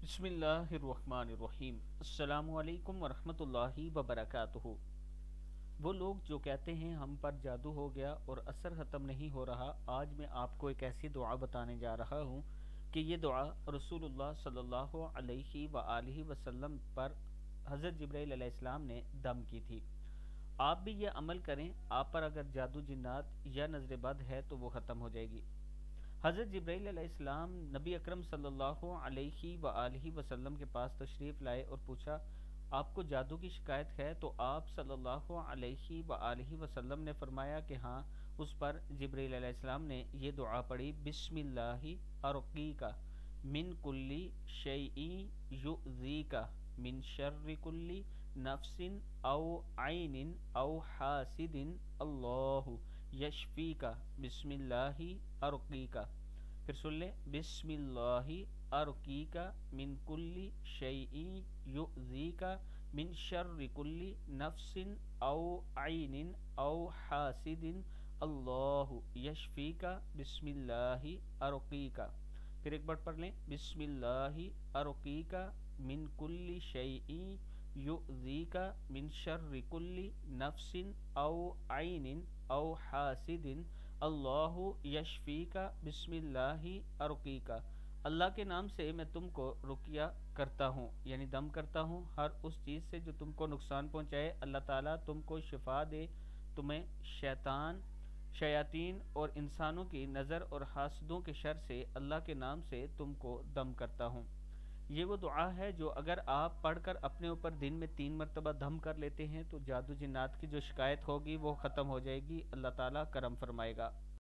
بسم اللہ الرحمن الرحیم۔ السلام علیکم ورحمۃ اللہ وبرکاتہ۔ وہ لوگ جو کہتے ہیں ہم پر جادو ہو گیا اور اثر ختم نہیں ہو رہا، آج میں آپ کو ایک ایسی دعا بتانے جا رہا ہوں کہ یہ دعا رسول اللہ صلی اللہ علیہ وآلہ وسلم پر حضرت جبرائیل علیہ السلام نے دم کی تھی۔ آپ بھی یہ عمل کریں، آپ پر اگر جادو جنات یا نظر بد ہے تو وہ ختم ہو جائے گی۔ حضرت جبرائیل علیہ السلام نبی اکرم صلی اللہ علیہ وآلہ وسلم کے پاس تشریف لائے اور پوچھا، آپ کو جادو کی شکایت ہے؟ تو آپ صلی اللہ علیہ وآلہ وسلم نے فرمایا کہ ہاں۔ اس پر جبرائیل علیہ السلام نے یہ دعا پڑھی، بسم اللہ ارقیکا من کلی شیء یؤذیکا من شر کلی نفس او عین او حاسد اللہ یشفیکا بسم اللہ ارقیکا۔ پھر سن لیں، بسم اللہ ارقیکا من کلی شیء یؤذیکا من شر کلی نفس او عین او حاسد اللہ یشفیکا بسم اللہ ارقیکا۔ پھر ایک بار پڑھ لیں، بسم اللہ ارقیکا من کلی شیء یؤذیکا من شر کلی نفس او عین او حاسد اللہ یشفیکا بسم اللہ ارقیکا۔ اللہ کے نام سے میں تم کو رقیہ کرتا ہوں، یعنی دم کرتا ہوں ہر اس چیز سے جو تم کو نقصان پہنچائے۔ اللہ تعالیٰ تم کو شفا دے، تمہیں شیاطین اور انسانوں کی نظر اور حاسدوں کے شر سے اللہ کے نام سے تم کو دم کرتا ہوں۔ یہ وہ دعا ہے جو اگر آپ پڑھ کر اپنے اوپر دن میں 3 مرتبہ دم کر لیتے ہیں تو جادو جنات کی جو شکایت ہوگی وہ ختم ہو جائے گی، اللہ تعالیٰ کرم فرمائے گا۔